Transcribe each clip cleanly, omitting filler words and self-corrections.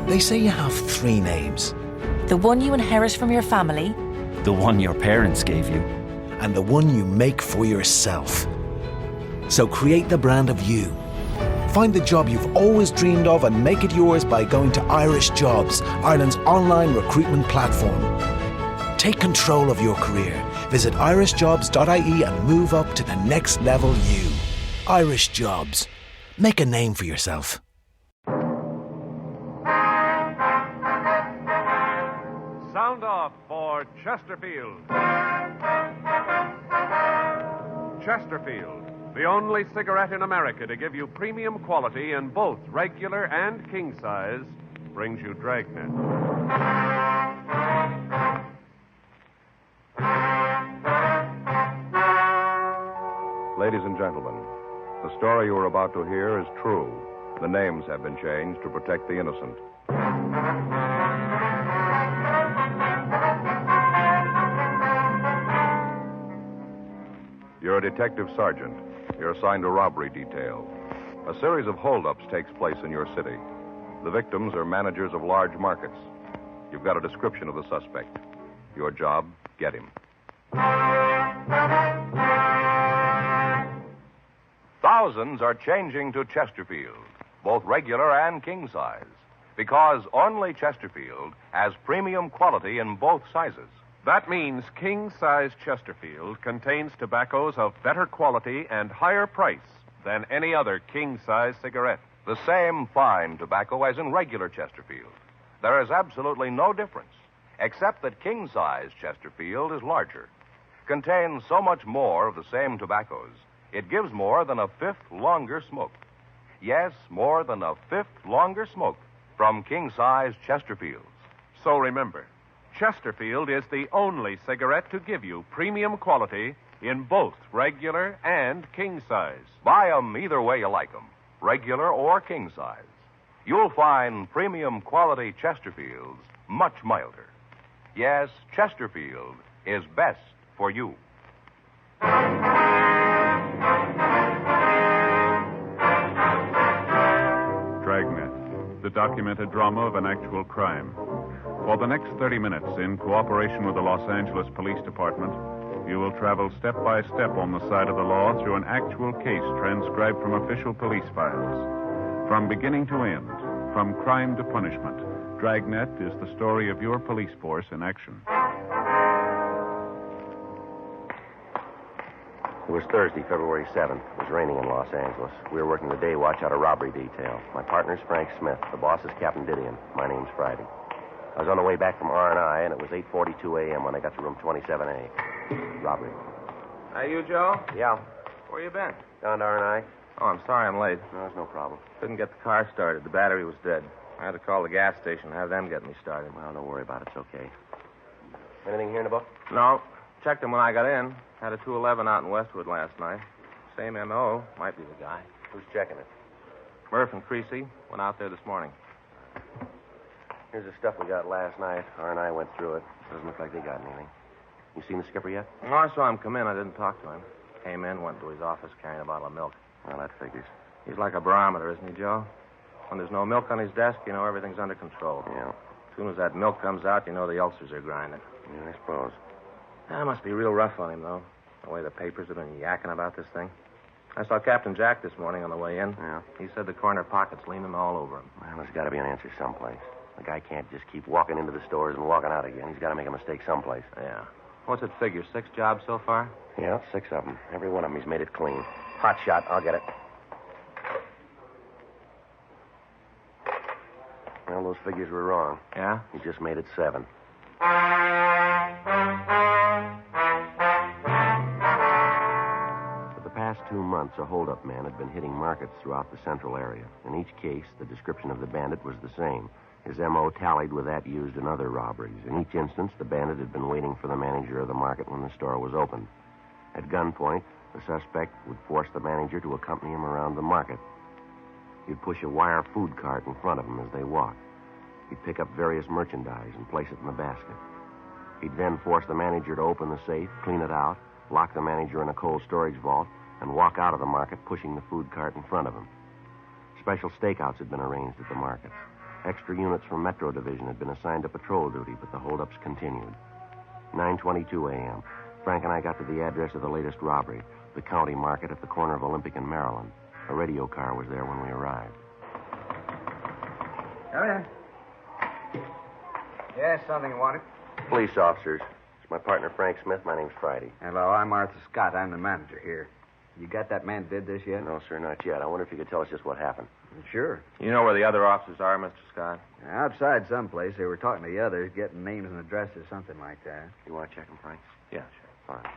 They say you have 3 names. The one you inherit from your family. The one your parents gave you. And the one you make for yourself. So create the brand of you. Find the job you've always dreamed of and make it yours by going to Irish Jobs, Ireland's online recruitment platform. Take control of your career. Visit irishjobs.ie and move up to the next level you. Irish Jobs. Make a name for yourself. Sound off for Chesterfield. Chesterfield, the only cigarette in America to give you premium quality in both regular and king size, brings you Dragnet. Ladies and gentlemen, the story you are about to hear is true. The names have been changed to protect the innocent. You're a detective sergeant. You're assigned a robbery detail. A series of holdups takes place in your city. The victims are managers of large markets. You've got a description of the suspect. Your job, get him. Thousands are changing to Chesterfield, both regular and king size, because only Chesterfield has premium quality in both sizes. That means king-size Chesterfield contains tobaccos of better quality and higher price than any other king-size cigarette. The same fine tobacco as in regular Chesterfield. There is absolutely no difference, except that king-size Chesterfield is larger, contains so much more of the same tobaccos, it gives more than a fifth longer smoke. Yes, more than a fifth longer smoke from king-size Chesterfields. So remember, Chesterfield is the only cigarette to give you premium quality in both regular and king size. Buy 'em either way you like 'em, regular or king size. You'll find premium quality Chesterfields much milder. Yes, Chesterfield is best for you. Dragnet, the documented drama of an actual crime. For the next 30 minutes, in cooperation with the Los Angeles Police Department, you will travel step by step on the side of the law through an actual case transcribed from official police files. From beginning to end, from crime to punishment, Dragnet is the story of your police force in action. It was Thursday, February 7th. It was raining in Los Angeles. We were working the day watch out of robbery detail. My partner's Frank Smith. The boss is Captain Didion. My name's Friday. I was on the way back from R&I, and it was 8:42 a.m. when I got to room 27A. Robbery. Hey, you, Joe? Yeah. Where you been? Down to R&I. Oh, I'm sorry I'm late. No, there's no problem. Couldn't get the car started. The battery was dead. I had to call the gas station and have them get me started. Well, don't worry about it. It's okay. Anything here in the book? No. Checked him when I got in. Had a 211 out in Westwood last night. Same M.O. Might be the guy. Who's checking it? Murph and Creasy went out there this morning. Here's the stuff we got last night. R&I went through it. Doesn't look like they got anything. You seen the skipper yet? No, I saw him come in. I didn't talk to him. Came in, went to his office carrying a bottle of milk. Well, that figures. He's like a barometer, isn't he, Joe? When there's no milk on his desk, you know everything's under control. Yeah. As soon as that milk comes out, you know the ulcers are grinding. Yeah, I suppose. That must be real rough on him, though. The way the papers have been yakking about this thing. I saw Captain Jack this morning on the way in. Yeah. He said the corner pocket's leaning all over him. Well, there's got to be an answer someplace. The guy can't just keep walking into the stores and walking out again. He's got to make a mistake someplace. Yeah. What's it figure, 6 jobs so far? Yeah, 6 of them. Every one of them, he's made it clean. Hot shot. I'll get it. Well, those figures were wrong. Yeah? He just made it 7. For the past 2 months, a holdup man had been hitting markets throughout the central area. In each case, the description of the bandit was the same. His M.O. tallied with that used in other robberies. In each instance, the bandit had been waiting for the manager of the market when the store was opened. At gunpoint, the suspect would force the manager to accompany him around the market. He'd push a wire food cart in front of him as they walked. He'd pick up various merchandise and place it in the basket. He'd then force the manager to open the safe, clean it out, lock the manager in a cold storage vault, and walk out of the market pushing the food cart in front of him. Special stakeouts had been arranged at the markets. Extra units from Metro Division had been assigned to patrol duty, but the holdups continued. 9:22 a.m. Frank and I got to the address of the latest robbery, the county market at the corner of Olympic and Maryland. A radio car was there when we arrived. Come in. Yes, something you wanted? Police officers. It's my partner, Frank Smith. My name's Friday. Hello, I'm Arthur Scott. I'm the manager here. You got that man did this yet? No, sir, not yet. I wonder if you could tell us just what happened. Sure. You know where the other officers are, Mr. Scott? Outside someplace. They were talking to the others, getting names and addresses, something like that. You want to check them, Frank? Yeah, sure. Fine.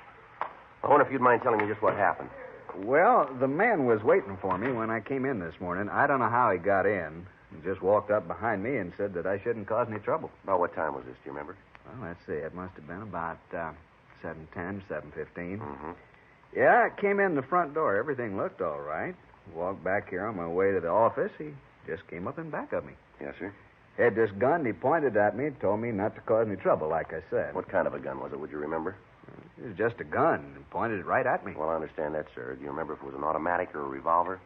I wonder if you'd mind telling me just what happened. Well, the man was waiting for me when I came in this morning. I don't know how he got in. He just walked up behind me and said that I shouldn't cause any trouble. About what time was this? Do you remember? Well, let's see. It must have been about 7:10, 7:15. Mm-hmm. Yeah, I came in the front door. Everything looked all right. Walked back here on my way to the office. He just came up in back of me. Yes, sir. Had this gun. He pointed at me, told me not to cause any trouble, like I said. What kind of a gun was it? Would you remember? It was just a gun. He pointed it right at me. Well, I understand that, sir. Do you remember if it was an automatic or a revolver?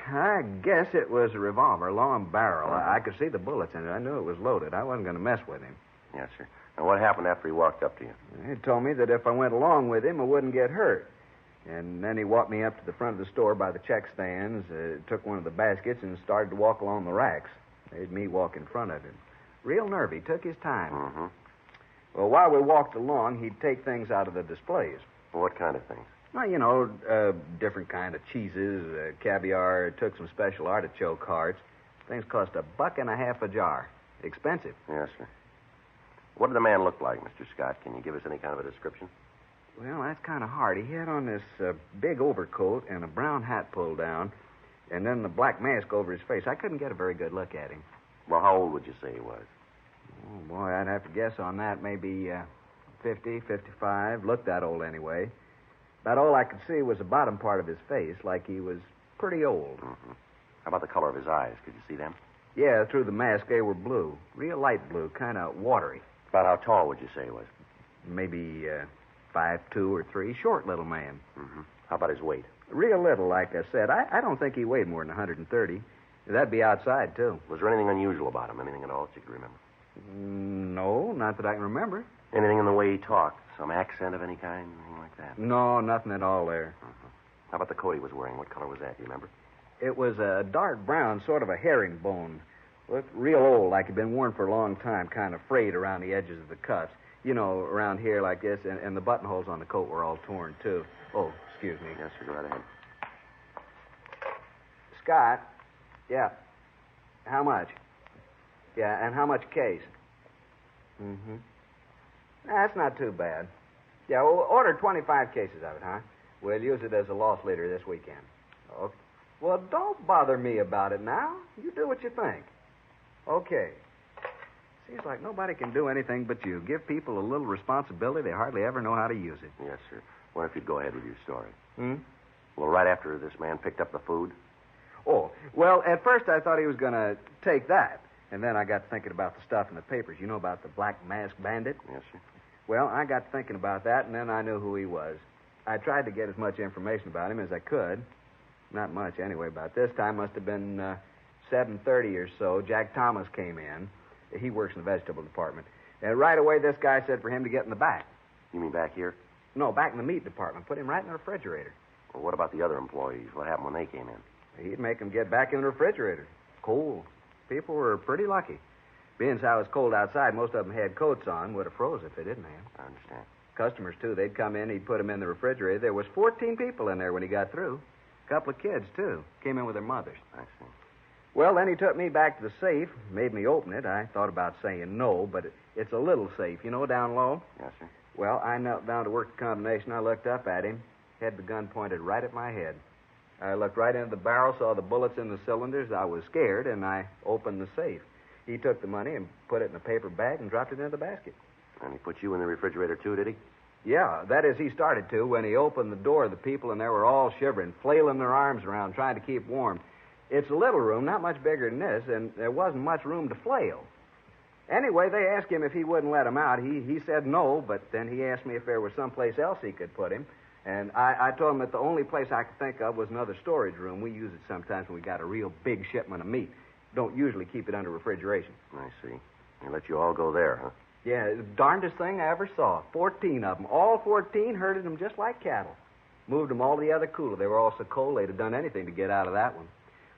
I guess it was a revolver, long barrel. I could see the bullets in it. I knew it was loaded. I wasn't going to mess with him. Yes, sir. Now, what happened after he walked up to you? He told me that if I went along with him, I wouldn't get hurt. And then he walked me up to the front of the store by the check stands, took one of the baskets, and started to walk along the racks. Made me walk in front of him. Real nervy. Took his time. Mm-hmm. Well, while we walked along, he'd take things out of the displays. Well, what kind of things? Well, you know, different kind of cheeses, caviar, took some special artichoke hearts. Things cost $1.50 a jar. Expensive. Yes, sir. What did the man look like, Mr. Scott? Can you give us any kind of a description? Well, that's kind of hard. He had on this big overcoat and a brown hat pulled down, and then the black mask over his face. I couldn't get a very good look at him. Well, how old would you say he was? Oh, boy, I'd have to guess on that. Maybe 50, 55. Looked that old anyway. About all I could see was the bottom part of his face, like he was pretty old. Mm-hmm. How about the color of his eyes? Could you see them? Yeah, through the mask, they were blue. Real light blue, kind of watery. About how tall would you say he was? Maybe 5'2" or 3. Short little man. Mm-hmm. How about his weight? Real little, like I said. I don't think he weighed more than 130. That'd be outside, too. Was there anything unusual about him? Anything at all that you could remember? No, not that I can remember. Anything in the way he talked? Some accent of any kind? Anything like that? No, nothing at all there. Mm-hmm. How about the coat he was wearing? What color was that? Do you remember? It was a dark brown, sort of a herringbone. Looked real old, like it'd been worn for a long time, kind of frayed around the edges of the cuffs. You know, around here like this, and the buttonholes on the coat were all torn, too. Oh, excuse me. Yes, sir. Go right ahead. Scott? Yeah. How much? Yeah, and how much a case? Mm-hmm. That's not too bad. Yeah, we'll order 25 cases of it, huh? We'll use it as a loss leader this weekend. Okay. Well, don't bother me about it now. You do what you think. Okay. Seems like nobody can do anything but you. Give people a little responsibility, they hardly ever know how to use it. Yes, sir. What if you'd go ahead with your story? Hmm? Well, right after this man picked up the food? Oh, well, at first I thought he was going to take that. And then I got thinking about the stuff in the papers. You know about the Black Mask Bandit? Yes, sir. Well, I got thinking about that, and then I knew who he was. I tried to get as much information about him as I could. Not much, anyway. About this time must have been 7:30 or so. Jack Thomas came in. He works in the vegetable department. And right away, this guy said for him to get in the back. You mean back here? No, back in the meat department. Put him right in the refrigerator. Well, what about the other employees? What happened when they came in? He'd make them get back in the refrigerator. Cold. People were pretty lucky. Being as how it was cold outside, most of them had coats on. Would have froze if they didn't have. I understand. Customers, too. They'd come in, he'd put them in the refrigerator. There was 14 people in there when he got through. A couple of kids, too. Came in with their mothers. I see. Well, then he took me back to the safe, made me open it. I thought about saying no, but it's a little safe, you know, down low. Yes, sir. Well, I knelt down to work the combination. I looked up at him, had the gun pointed right at my head. I looked right into the barrel, saw the bullets in the cylinders. I was scared, and I opened the safe. He took the money and put it in a paper bag and dropped it into the basket. And he put you in the refrigerator, too, did he? Yeah, that is, he started to. When he opened the door, the people in there were all shivering, flailing their arms around, trying to keep warm. It's a little room, not much bigger than this, and there wasn't much room to flail. Anyway, they asked him if he wouldn't let him out. He said no, but then he asked me if there was someplace else he could put him. And I told him that the only place I could think of was another storage room. We use it sometimes when we got a real big shipment of meat. don't usually keep it under refrigeration. I see. They let you all go there, huh? Yeah, the darndest thing I ever saw. 14 of them. All 14 herded them just like cattle. Moved them all to the other cooler. They were all so cold they'd have done anything to get out of that one.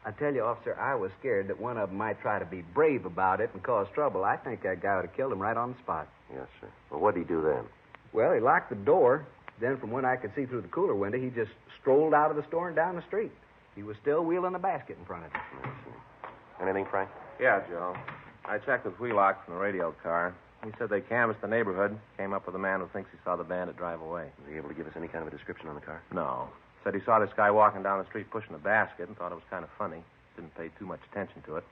I tell you, officer, I was scared that one of them might try to be brave about it and cause trouble. I think that guy would have killed him right on the spot. Yes, sir. Well, what'd he do then? Well, he locked the door. Then, from what I could see through the cooler window, he just strolled out of the store and down the street. He was still wheeling a basket in front of him. I see. Anything, Frank? Yeah, Joe. I checked with Wheelock from the radio car. He said they canvassed the neighborhood, came up with a man who thinks he saw the bandit drive away. Was he able to give us any kind of a description on the car? No. Said he saw this guy walking down the street pushing a basket and thought it was kind of funny. Didn't pay too much attention to it.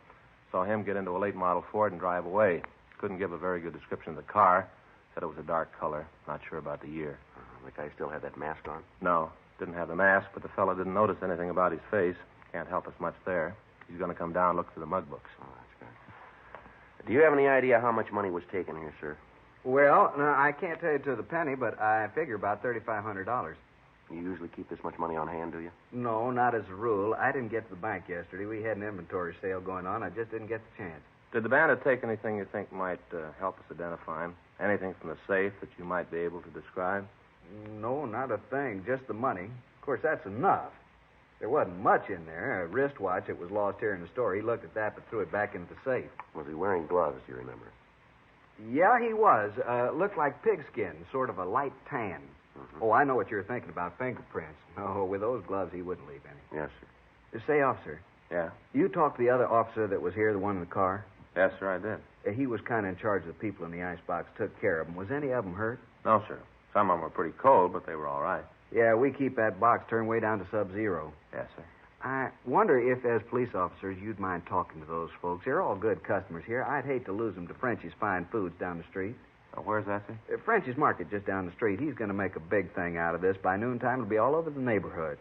Saw him get into a late model Ford and drive away. Couldn't give a very good description of the car. Said it was a dark color. Not sure about the year. The guy still had that mask on? No. Didn't have the mask, but the fellow didn't notice anything about his face. Can't help us much there. He's going to come down and look through the mug books. Oh, that's good. Do you have any idea how much money was taken here, sir? Well, no, I can't tell you to the penny, but I figure about $3,500. You usually keep this much money on hand, do you? No, not as a rule. I didn't get to the bank yesterday. We had an inventory sale going on. I just didn't get the chance. Did the bandit take anything you think might help us identify him? Anything from the safe that you might be able to describe? No, not a thing. Just the money. Of course, that's enough. There wasn't much in there. A wristwatch that was lost here in the store. He looked at that but threw it back into the safe. Was he wearing gloves, do you remember? Yeah, he was. Looked like pigskin, sort of a light tan. Mm-hmm. Oh, I know what you're thinking about, fingerprints. No, with those gloves, he wouldn't leave any. Yes, sir. Say, officer. Yeah? You talked to the other officer that was here, the one in the car? Yes, sir, I did. He was kind of in charge of the people in the icebox, took care of them. Was any of them hurt? No, sir. Some of them were pretty cold, but they were all right. Yeah, we keep that box turned way down to sub-zero. Yes, sir. I wonder if, as police officers, you'd mind talking to those folks. They're all good customers here. I'd hate to lose them to Frenchie's Fine Foods down the street. Where's that, sir? Frenchie's Market just down the street. He's going to make a big thing out of this. By noontime, it'll be all over the neighborhood.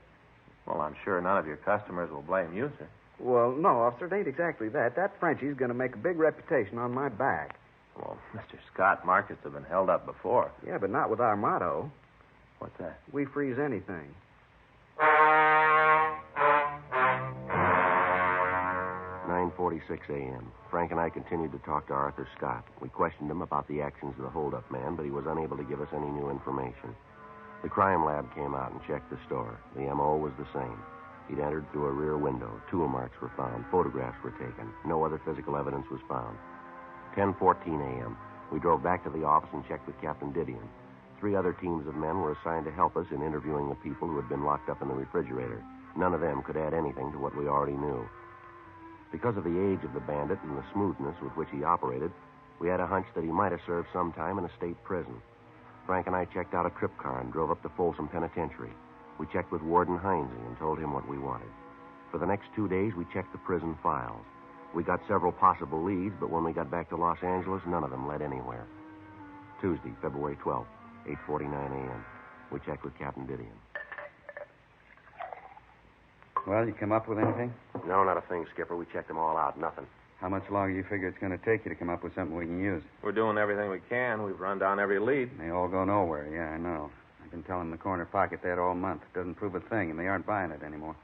Well, I'm sure none of your customers will blame you, sir. Well, no, officer, it ain't exactly that. That Frenchie's going to make a big reputation on my back. Well, Mr. Scott, markets have been held up before. Yeah, but not with our motto. What's that? We freeze anything. 9:46 a.m. Frank and I continued to talk to Arthur Scott. We questioned him about the actions of the hold-up man, but he was unable to give us any new information. The crime lab came out and checked the store. The M.O. was the same. He'd entered through a rear window. Tool marks were found. Photographs were taken. No other physical evidence was found. 10:14 a.m. We drove back to the office and checked with Captain Didion. 3 other teams of men were assigned to help us in interviewing the people who had been locked up in the refrigerator. None of them could add anything to what we already knew. Because of the age of the bandit and the smoothness with which he operated, we had a hunch that he might have served some time in a state prison. Frank and I checked out a trip car and drove up to Folsom Penitentiary. We checked with Warden Heinze and told him what we wanted. For the next 2 days, we checked the prison files. We got several possible leads, but when we got back to Los Angeles, none of them led anywhere. Tuesday, February 12th, 8:49 a.m. We checked with Captain Didion. Well, you come up with anything? No, not a thing, Skipper. We checked them all out. Nothing. How much longer do you figure it's going to take you to come up with something we can use? We're doing everything we can. We've run down every lead. They all go nowhere. Yeah, I know. I've been telling the corner pocket that all month. It doesn't prove a thing, and they aren't buying it anymore.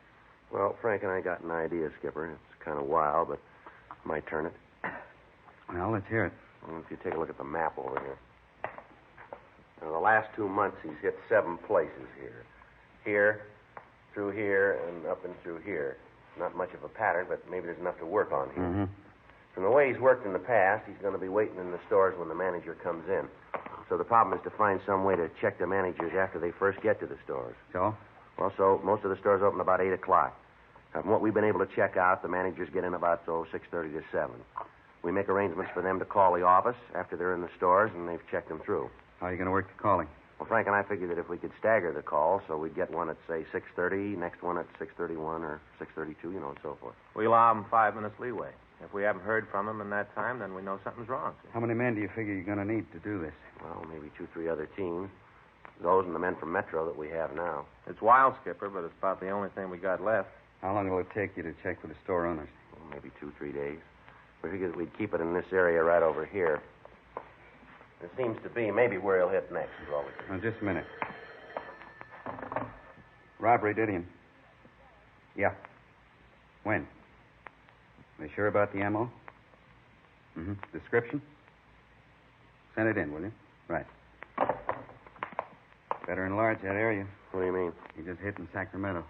Well, Frank and I got an idea, Skipper. It's kind of wild, but might turn it. Well, let's hear it. Well, if you take a look at the map over here. In the last 2 months, he's hit 7 places here. Here, through here, and up and through here. Not much of a pattern, but maybe there's enough to work on here. Mm-hmm. From the way he's worked in the past, he's going to be waiting in the stores when the manager comes in. So the problem is to find some way to check the managers after they first get to the stores. So? Well, so most of the stores open about 8 o'clock. From what we've been able to check out, the managers get in about 6:30 to 7. We make arrangements for them to call the office after they're in the stores and they've checked them through. How are you going to work the calling? Well, Frank and I figured that if we could stagger the call, so we'd get one at, say, 6:30, next one at 6:31 or 6:32, and so forth. We allow them 5 minutes leeway. If we haven't heard from them in that time, then we know something's wrong. Sir. How many men do you figure you're going to need to do this? Well, maybe 2, 3 other teams. Those and the men from Metro that we have now. It's wild, Skipper, but it's about the only thing we got left. How long will it take you to check with the store owners? Well, maybe 2, 3 days. We figured that we'd keep it in this area right over here. It seems to be maybe where he'll hit next is all we can. Now, just a minute. Robbery, Didion. Yeah. When? Are you sure about the ammo? Mm-hmm. Description? Send it in, will you? Right. Better enlarge that area. What do you mean? You just hit in Sacramento.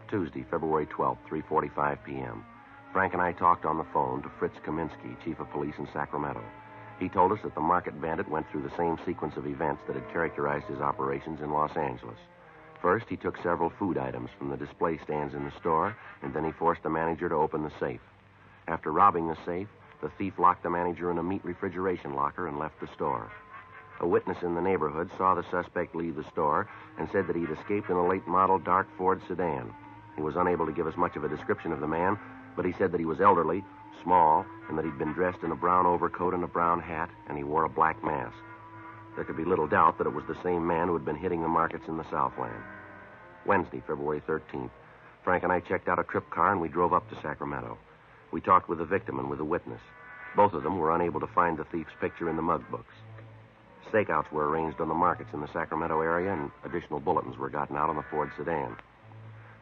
Tuesday, February 12th, 3:45 p.m. Frank and I talked on the phone to Fritz Kaminsky, chief of police in Sacramento. He told us that the market bandit went through the same sequence of events that had characterized his operations in Los Angeles. First, he took several food items from the display stands in the store, and then he forced the manager to open the safe. After robbing the safe, the thief locked the manager in a meat refrigeration locker and left the store. A witness in the neighborhood saw the suspect leave the store and said that he'd escaped in a late-model dark Ford sedan. He was unable to give us much of a description of the man, but he said that he was elderly, small, and that he'd been dressed in a brown overcoat and a brown hat, and he wore a black mask. There could be little doubt that it was the same man who had been hitting the markets in the Southland. Wednesday, February 13th. Frank and I checked out a trip car, and we drove up to Sacramento. We talked with the victim and with the witness. Both of them were unable to find the thief's picture in the mug books. Stakeouts were arranged on the markets in the Sacramento area, and additional bulletins were gotten out on the Ford sedan.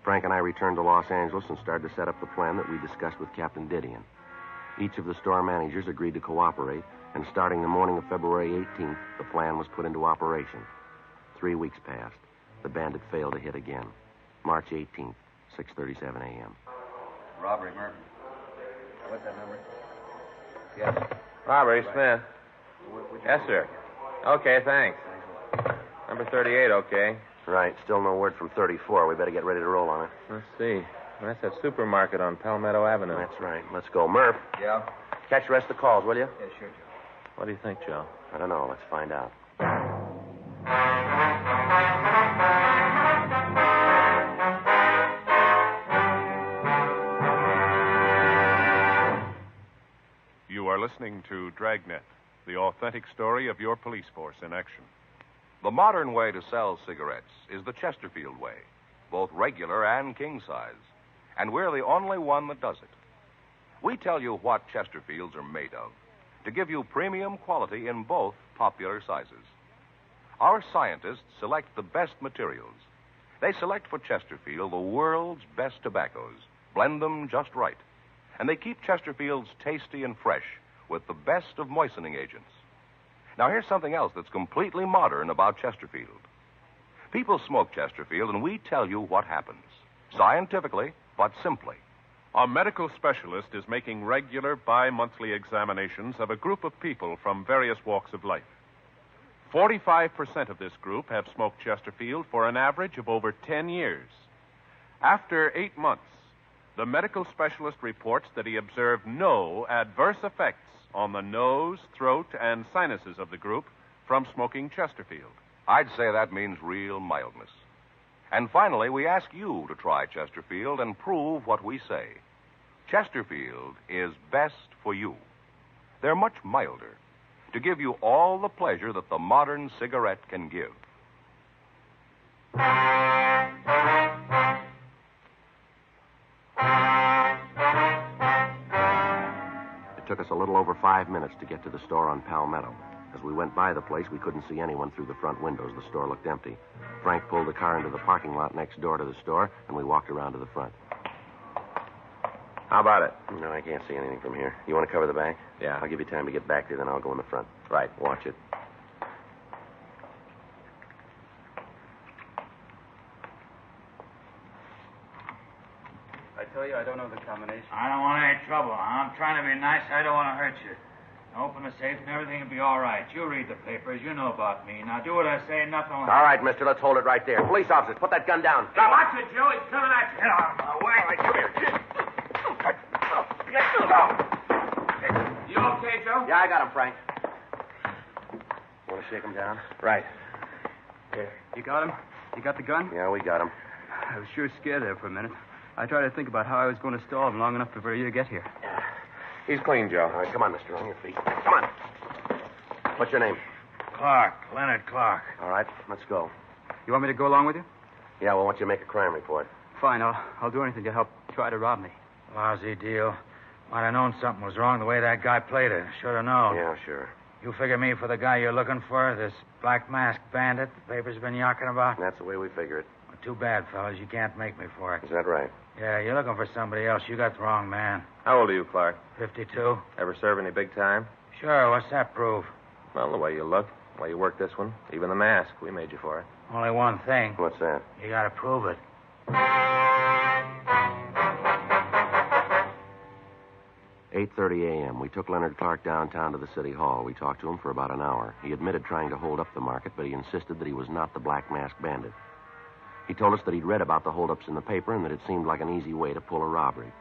Frank and I returned to Los Angeles and started to set up the plan that we discussed with Captain Didion. Each of the store managers agreed to cooperate, and starting the morning of February 18th, the plan was put into operation. 3 weeks passed. The bandit failed to hit again. March 18th, 6:37 a.m. Robbery, Murphy. What's that number? Yes. Robbery, Smith. Yes, sir. Okay, thanks. Number 38, okay. Right. Still no word from 34. We better get ready to roll on it. Let's see. That's that supermarket on Palmetto Avenue. That's right. Let's go. Murph. Yeah? Catch the rest of the calls, will you? Yeah, sure, Joe. What do you think, Joe? I don't know. Let's find out. You are listening to Dragnet, the authentic story of your police force in action. The modern way to sell cigarettes is the Chesterfield way, both regular and king size. And we're the only one that does it. We tell you what Chesterfields are made of to give you premium quality in both popular sizes. Our scientists select the best materials. They select for Chesterfield the world's best tobaccos, blend them just right, and they keep Chesterfields tasty and fresh with the best of moistening agents. Now, here's something else that's completely modern about Chesterfield. People smoke Chesterfield, and we tell you what happens. Scientifically, but simply. A medical specialist is making regular bi-monthly examinations of a group of people from various walks of life. 45% of this group have smoked Chesterfield for an average of over 10 years. After 8 months, the medical specialist reports that he observed no adverse effects on the nose, throat, and sinuses of the group from smoking Chesterfield. I'd say that means real mildness. And finally, we ask you to try Chesterfield and prove what we say. Chesterfield is best for you. They're much milder, to give you all the pleasure that the modern cigarette can give. It took us a little over 5 minutes to get to the store on Palmetto. As we went by the place, we couldn't see anyone through the front windows. The store looked empty. Frank pulled the car into the parking lot next door to the store, and we walked around to the front. How about it? No, I can't see anything from here. You want to cover the back? Yeah. I'll give you time to get back there, then I'll go in the front. Right. Watch it. I tell you, I don't know the combination. I don't want any trouble. I'm trying to be nice. I don't want to hurt you. Open the safe and everything will be all right. You read the papers. You know about me. Now do what I say. Nothing will All right, mister. Let's hold it right there. Police officers, put that gun down. Drop it. Watch it, Joe. He's coming at you. Get out of my way. All right, come here. You okay, Joe? Yeah, I got him, Frank. Want to shake him down? Right. Here. You got him? You got the gun? Yeah, we got him. I was sure scared there for a minute. I tried to think about how I was going to stall him long enough before you get here. Yeah. He's clean, Joe. All right, come on, mister. On your feet. Come on. What's your name? Clark. Leonard Clark. All right, let's go. You want me to go along with you? Yeah, we want you to make a crime report. Fine. I'll do anything to help try to rob me. Lousy deal. Might have known something was wrong the way that guy played it. Should have known. Yeah, sure. You figure me for the guy you're looking for, this black masked bandit the paper's been yakking about? That's the way we figure it. Well, too bad, fellas. You can't make me for it. Is that right? Yeah, you're looking for somebody else. You got the wrong man. How old are you, Clark? 52. Ever serve any big time? Sure, what's that prove? Well, the way you look, the way you work this one, even the mask. We made you for it. Only one thing. What's that? You gotta prove it. 8:30 a.m. We took Leonard Clark downtown to the city hall. We talked to him for about an hour. He admitted trying to hold up the market, but he insisted that he was not the Black Mask Bandit. He told us that he'd read about the holdups in the paper and that it seemed like an easy way to pull a robbery.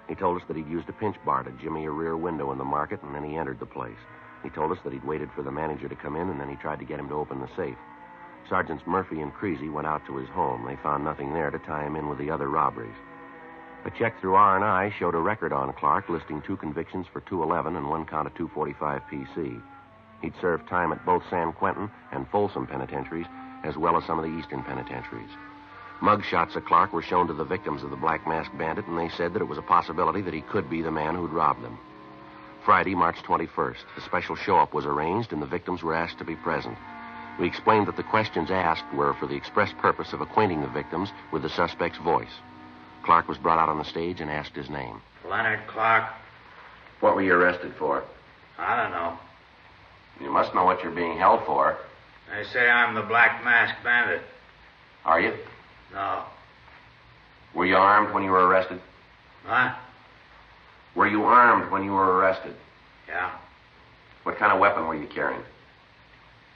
He told us that he'd used a pinch bar to jimmy a rear window in the market, and then he entered the place. He told us that he'd waited for the manager to come in, and then he tried to get him to open the safe. Sergeants Murphy and Creasy went out to his home. They found nothing there to tie him in with the other robberies. A check through R&I showed a record on Clark listing 2 convictions for 211 and 1 count of 245 PC. He'd served time at both San Quentin and Folsom penitentiaries, as well as some of the eastern penitentiaries. Mug shots of Clark were shown to the victims of the Black Mask Bandit, and they said that it was a possibility that he could be the man who'd robbed them. Friday, March 21st, a special show-up was arranged, and the victims were asked to be present. We explained that the questions asked were for the express purpose of acquainting the victims with the suspect's voice. Clark was brought out on the stage and asked his name. Leonard Clark. What were you arrested for? I don't know. You must know what you're being held for. They say I'm the Black Mask Bandit. Are you? No. Were you armed when you were arrested? What? Were you armed when you were arrested? Yeah. What kind of weapon were you carrying?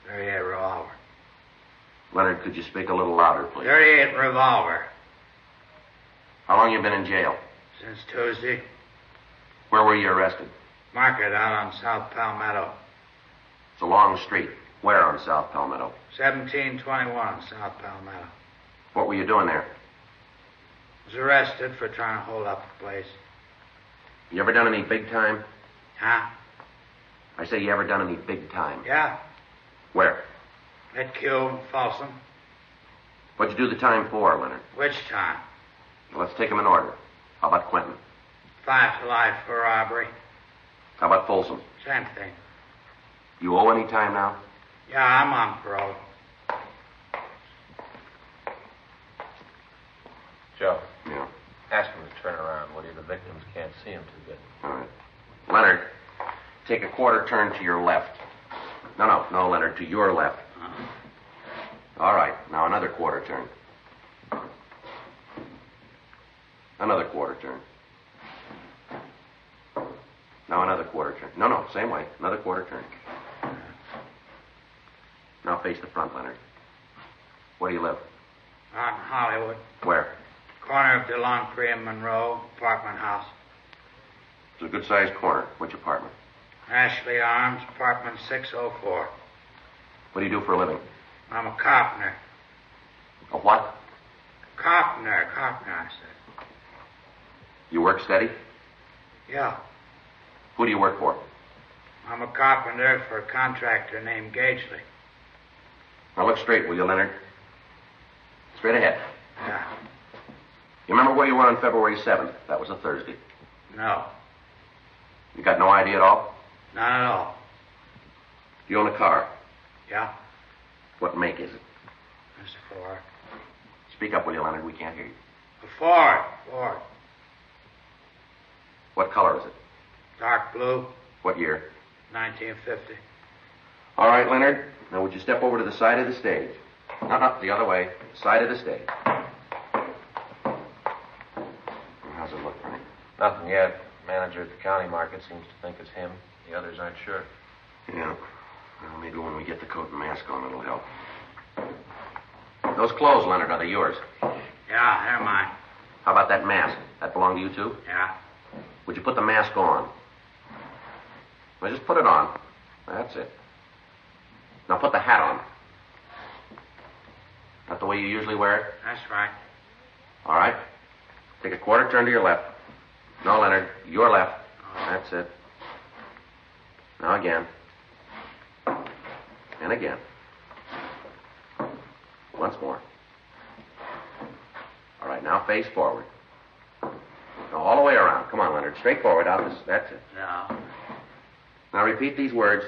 38 revolver. Leonard, could you speak a little louder, please? 38 revolver. How long you been in jail? Since Tuesday. Where were you arrested? Market out on South Palmetto. It's a long street. Where on South Palmetto? 1721 South Palmetto. What were you doing there? Was arrested for trying to hold up the place. You ever done any big time? Huh? I say, you ever done any big time? Yeah. Where? At Q, Folsom. What'd you do the time for, Leonard? Which time? Well, let's take them in order. How about Quentin? 5 to life for robbery. How about Folsom? Same thing. You owe any time now? Yeah, I'm on parole. Joe. Yeah. Ask him to turn around, will you? The victims can't see him too good. All right. Leonard, take a quarter turn to your left. No, Leonard, to your left. All right. Now another quarter turn. Another quarter turn. Now another quarter turn. No, same way. Another quarter turn. Now face the front, Leonard. Where do you live? Out in Hollywood. Where? Corner of DeLongcree and Monroe, apartment house. It's a good-sized corner. Which apartment? Ashley Arms, apartment 604. What do you do for a living? I'm a carpenter. A what? Carpenter, I said. You work steady? Yeah. Who do you work for? I'm a carpenter for a contractor named Gagely. Now look straight, will you, Leonard? Straight ahead. Yeah. You remember where you were on February 7th? That was a Thursday. No. You got no idea at all? Not at all. You own a car. Yeah? What make is it? It's a Ford. Speak up, will you, Leonard? We can't hear you. A Ford. What color is it? Dark blue, What year? 1950. All right, Leonard. Now would you step over to the side of the stage? No, the other way. Side of the stage. How's it look, Frank? Nothing yet. Manager at the county market seems to think it's him. The others aren't sure. Yeah. Well, maybe when we get the coat and mask on, it'll help. Those clothes, Leonard, are they yours? Yeah, they're mine. How about that mask? That belong to you, too? Yeah. Would you put the mask on? Well, just put it on. That's it. Now put the hat on. Not the way you usually wear it? That's right. All right. Take a quarter turn to your left. No, Leonard, your left. That's it. Now again. And again. Once more. All right, now face forward. Now all the way around. Come on, Leonard. Straight forward out this. That's it. Yeah. Now repeat these words.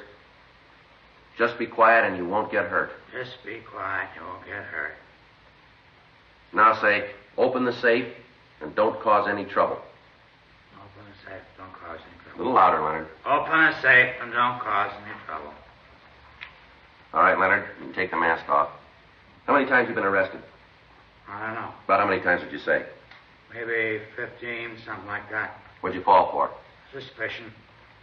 Just be quiet and you won't get hurt. Just be quiet. You won't get hurt. Now say, open the safe and don't cause any trouble. Open the safe. Don't cause any A trouble. little louder, Leonard. Open the safe and don't cause any trouble. All right, Leonard, you can take the mask off. How many times have you been arrested? I don't know. About how many times would you say? Maybe 15, something like that. What'd you fall for? Suspicion.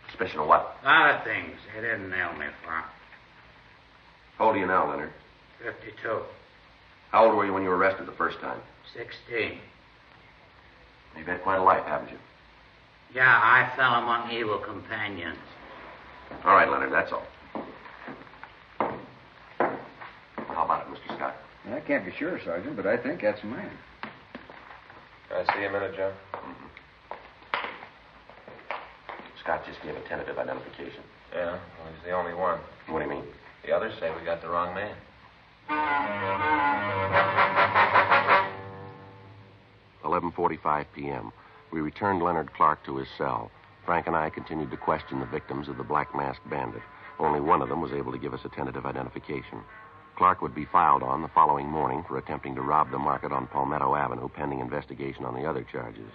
Suspicion of what? A lot of things. They didn't nail me for. How old are you now, Leonard? 52. How old were you when you were arrested the first time? 16. You've had quite a life, haven't you? Yeah, I fell among evil companions. All right, Leonard, that's all. How about it, Mr. Scott? I can't be sure, Sergeant, but I think that's mine. Can I see a minute, Joe? Scott just gave a tentative identification. Yeah, well, he's the only one. What do you mean? The others say we got the wrong man. 11:45 p.m. We returned Leonard Clark to his cell. Frank and I continued to question the victims of the Black Masked Bandit. Only one of them was able to give us a tentative identification. Clark would be filed on the following morning for attempting to rob the market on Palmetto Avenue, pending investigation on the other charges.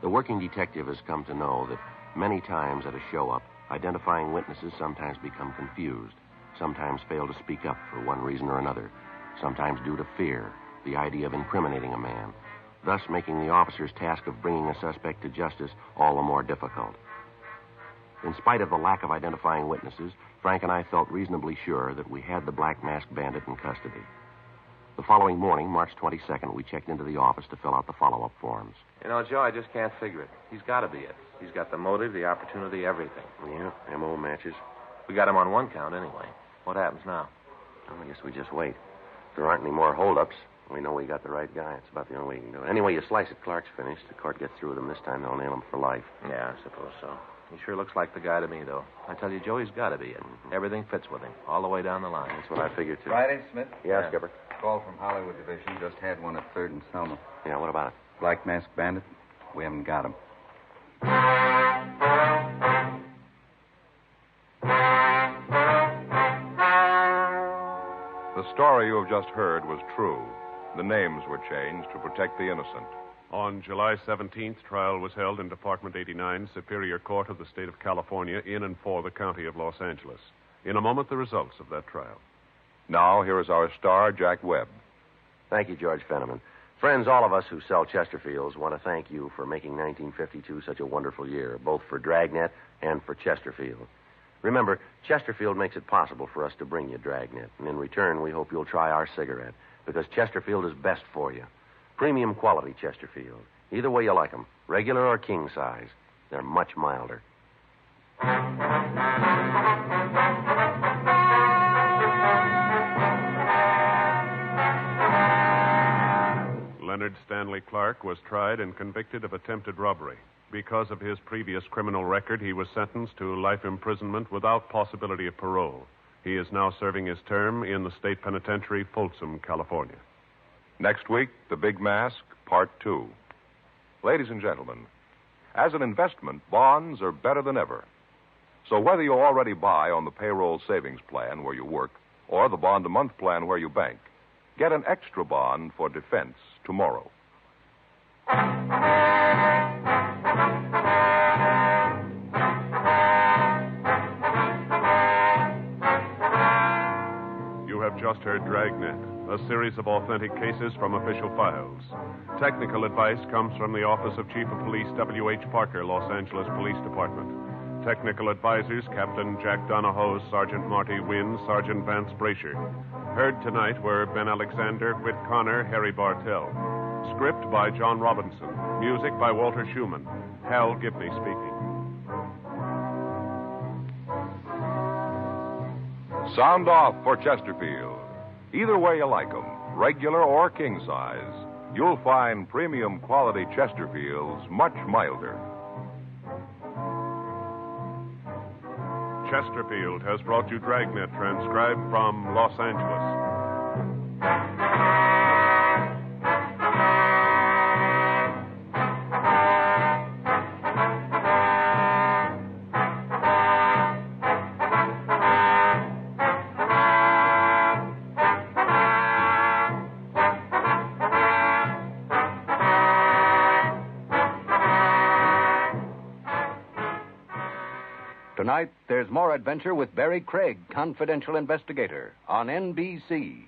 The working detective has come to know that many times at a show-up, identifying witnesses sometimes become confused, sometimes fail to speak up for one reason or another, sometimes due to fear, the idea of incriminating a man, thus making the officer's task of bringing a suspect to justice all the more difficult. In spite of the lack of identifying witnesses, Frank and I felt reasonably sure that we had the Black Masked Bandit in custody. The following morning, March 22nd, we checked into the office to fill out the follow-up forms. You know, Joe, I just can't figure it. He's got to be it. He's got the motive, the opportunity, everything. Yeah, M.O. matches. We got him on one count anyway. What happens now? Well, I guess we just wait. If there aren't any more holdups, we know we got the right guy. It's about the only way you can do it. Anyway, you slice it, Clark's finished. The court gets through with him this time, they'll nail him for life. Yeah, I suppose so. He sure looks like the guy to me, though. I tell you, Joe, he's got to be it. Everything fits with him, all the way down the line. That's what I figured, too. Friday, Smith? Yeah, Skipper. Call from Hollywood Division. Just had one at 3rd and Selma. Yeah, what about it? Black Masked Bandit. We haven't got him. The story you have just heard was true. The names were changed to protect the innocent. On July 17th, trial was held in Department 89, Superior Court of the State of California, in and for the County of Los Angeles. In a moment, the results of that trial. Now, here is our star, Jack Webb. Thank you, George Fenneman. Friends, all of us who sell Chesterfields want to thank you for making 1952 such a wonderful year, both for Dragnet and for Chesterfield. Remember, Chesterfield makes it possible for us to bring you Dragnet, and in return, we hope you'll try our cigarette, because Chesterfield is best for you. Premium quality Chesterfield. Either way you like them, regular or king size. They're much milder. Leonard Stanley Clark was tried and convicted of attempted robbery. Because of his previous criminal record, he was sentenced to life imprisonment without possibility of parole. He is now serving his term in the state penitentiary, Folsom, California. Next week, The Big Mask, Part 2. Ladies and gentlemen, as an investment, bonds are better than ever. So whether you already buy on the payroll savings plan where you work or the bond-a-month plan where you bank, get an extra bond for defense tomorrow. You have just heard Dragnet, a series of authentic cases from official files. Technical advice comes from the Office of Chief of Police W.H. Parker, Los Angeles Police Department. Technical advisors, Captain Jack Donahoe, Sergeant Marty Wynn, Sergeant Vance Brasher. Heard tonight were Ben Alexander, Whit Connor, Harry Bartell. Script by John Robinson. Music by Walter Schumann. Hal Gibney speaking. Sound off for Chesterfield. Either way you like 'em, regular or king size, you'll find premium quality Chesterfields much milder. Chesterfield has brought you Dragnet, transcribed from Los Angeles. Tonight, there's more adventure with Barry Craig, confidential investigator, on NBC.